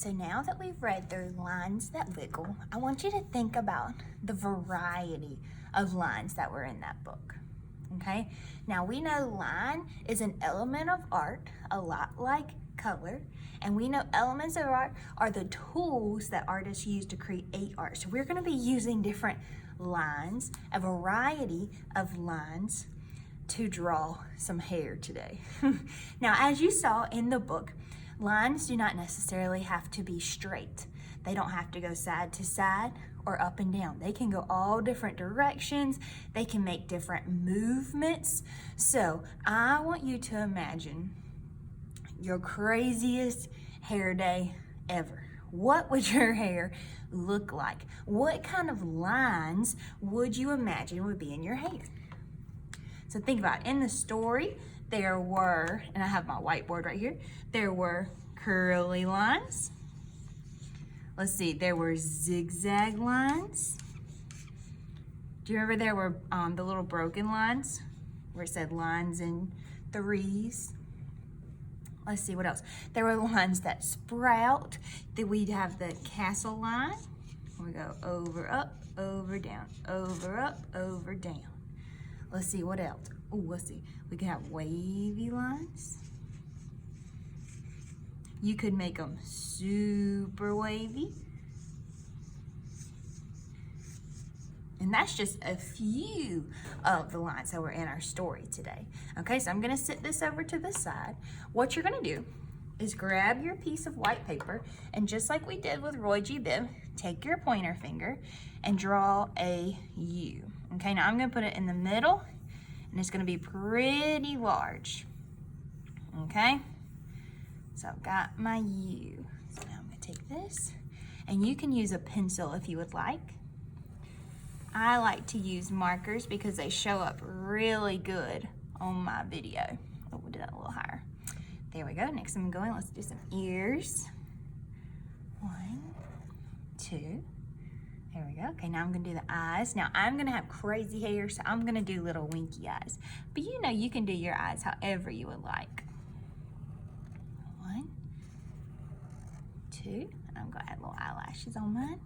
So now that we've read through lines that wiggle, I want you to think about the variety of lines that were in that book. Okay, now we know line is an element of art, a lot like color, and we know elements of art are the tools that artists use to create art. So we're going to be using different lines, a variety of lines, to draw some hair today. Now, as you saw in the book, lines do not necessarily have to be straight. They don't have to go side to side or up and down. They can go all different directions. They can make different movements. So I want you to imagine your craziest hair day ever. What would your hair look like? What kind of lines would you imagine would be in your hair? So think about it. In the story, there were, and I have my whiteboard right here, there were curly lines. Let's see, there were zigzag lines. Do you remember there were the little broken lines where it said lines in threes? Let's see, what else? There were lines that sprout. Then we'd have the castle line. We go over, up, over, down, over, up, over, down. Let's see, what else? Oh, let's see. We could have wavy lines. You could make them super wavy. And that's just a few of the lines that were in our story today. Okay, so I'm gonna sit this over to the side. What you're gonna do is grab your piece of white paper, and just like we did with Roy G. Biv, take your pointer finger and draw a U. Okay, now I'm gonna put it in the middle, and it's gonna be pretty large. Okay? So I've got my U. So now I'm gonna take this, and you can use a pencil if you would like. I like to use markers because they show up really good on my video. Oh, we'll do that a little higher. There we go. Next I'm going, let's do some ears. 1, 2. There we go. Okay, now I'm gonna do the eyes. Now I'm gonna have crazy hair, so I'm gonna do little winky eyes. But you know, you can do your eyes however you would like. 1, 2, and I'm gonna add little eyelashes on mine.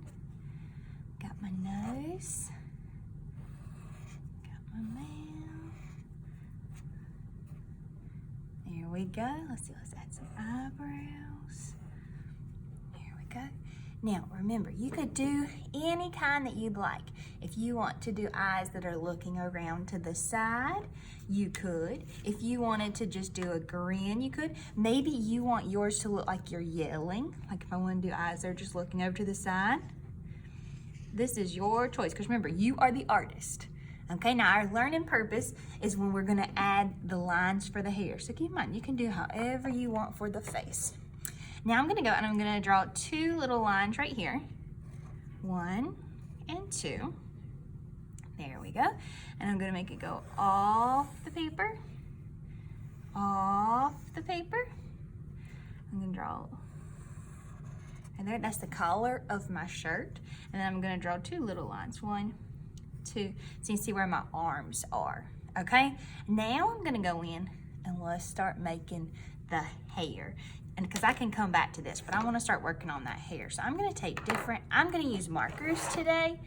Got my nose. Got my mouth. There we go. Let's see, let's add some eyebrows. There we go. Now, remember, you could do any kind that you'd like. If you want to do eyes that are looking around to the side, you could. If you wanted to just do a grin, you could. Maybe you want yours to look like you're yelling. Like if I want to do eyes that are just looking over to the side. This is your choice, because remember, you are the artist. Okay, now our learning purpose is when we're gonna add the lines for the hair. So keep in mind, you can do however you want for the face. Now I'm gonna go and I'm gonna draw 2 little lines right here. 1 and 2. There we go. And I'm gonna make it go off the paper, off the paper. I'm gonna draw, and there, that's the collar of my shirt. And then I'm gonna draw 2 little lines. 1, 2, so you can see where my arms are, okay? Now I'm gonna go in and let's start making the hair. And because I can come back to this, but I wanna start working on that hair. So I'm gonna use markers today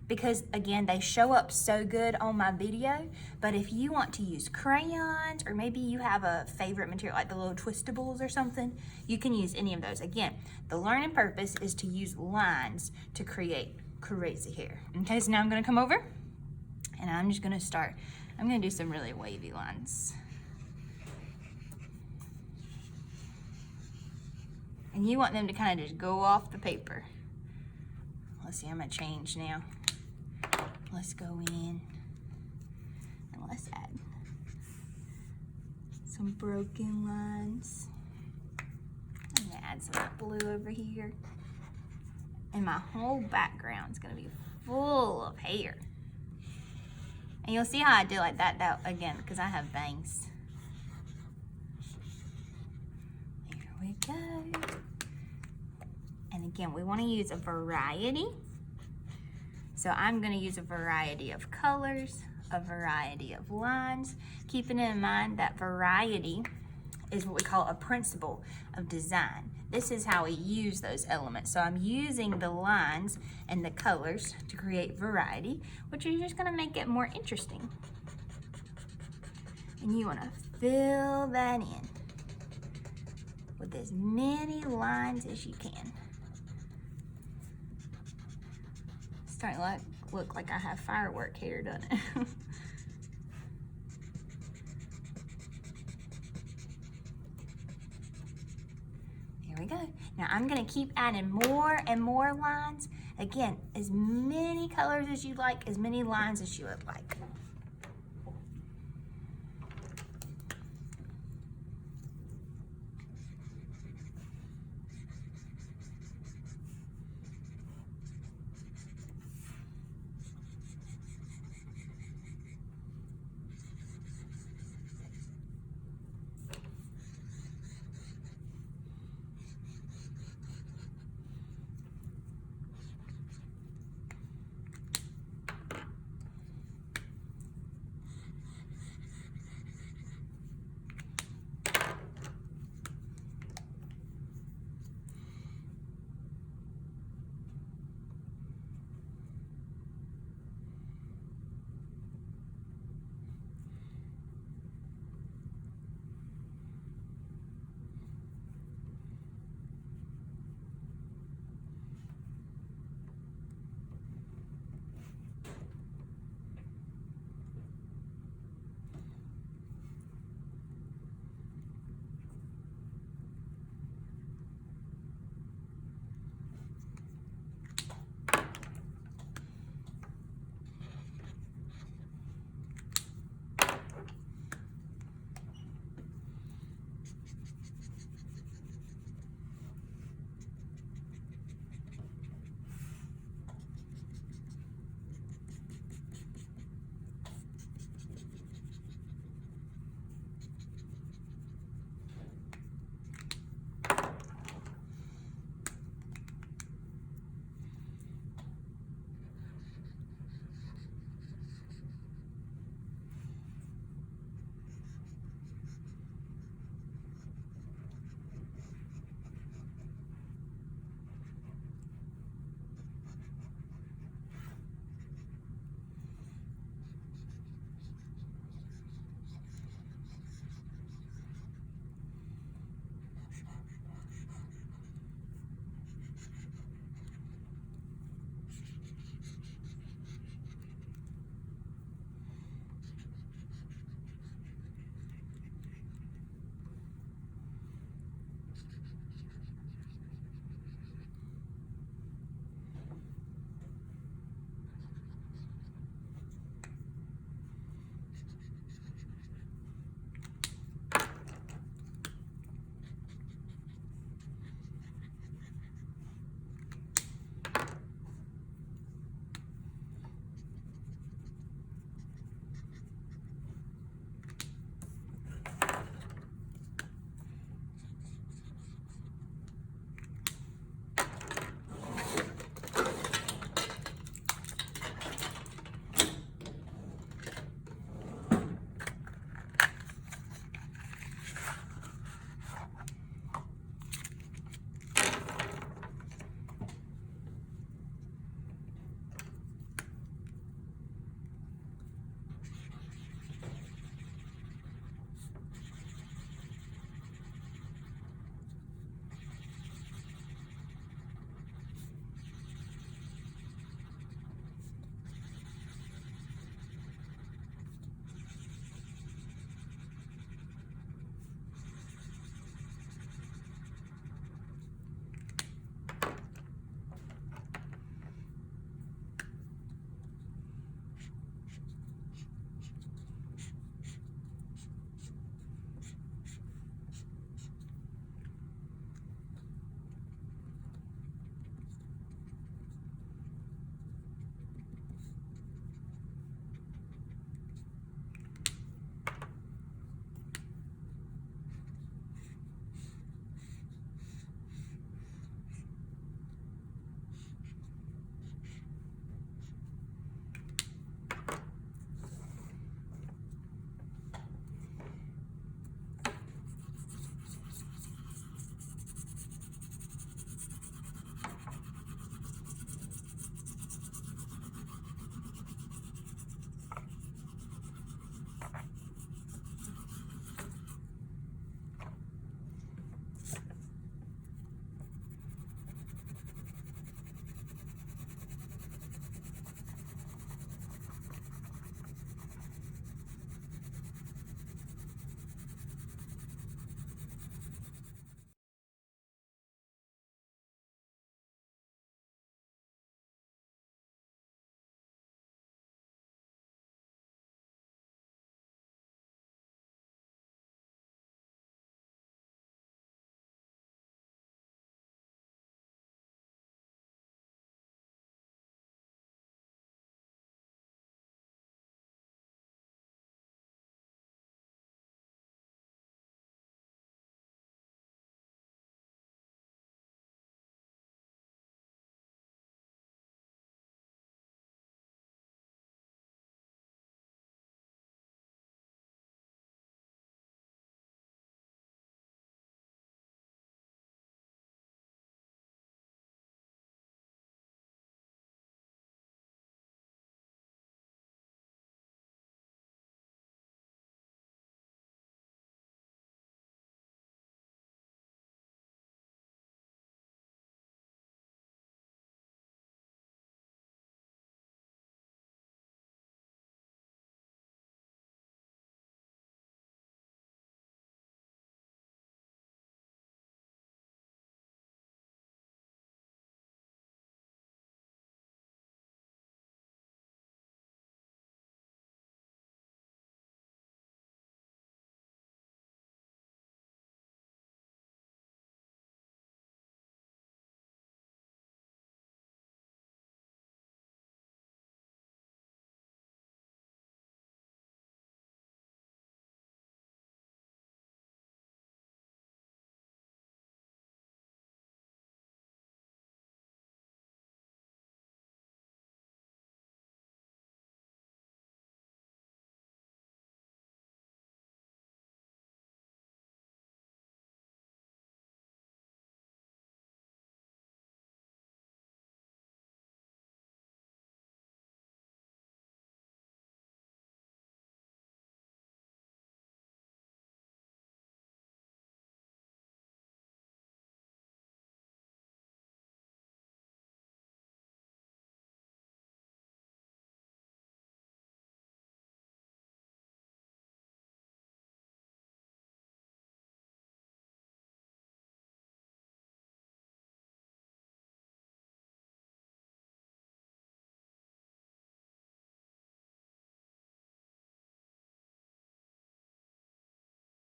because again, they show up so good on my video. But if you want to use crayons, or maybe you have a favorite material like the little twistables or something, you can use any of those. Again, the learning purpose is to use lines to create crazy hair. Okay, so now I'm gonna come over and I'm just gonna start, I'm gonna do some really wavy lines. And you want them to kind of just go off the paper. Let's see, I'm gonna change now. Let's go in and let's add some broken lines. I'm gonna add some blue over here. And my whole background is gonna be full of hair. And you'll see how I do like that again, because I have bangs. There we go. And again, we wanna use a variety. So I'm gonna use a variety of colors, a variety of lines, keeping in mind that variety is what we call a principle of design. this is how we use those elements. So I'm using the lines and the colors to create variety, which is just gonna make it more interesting. And you wanna fill that in with as many lines as you can. It's starting to look like I have firework hair, doesn't it? There we go. Now I'm gonna keep adding more and more lines. Again, as many colors as you like, as many lines as you would like.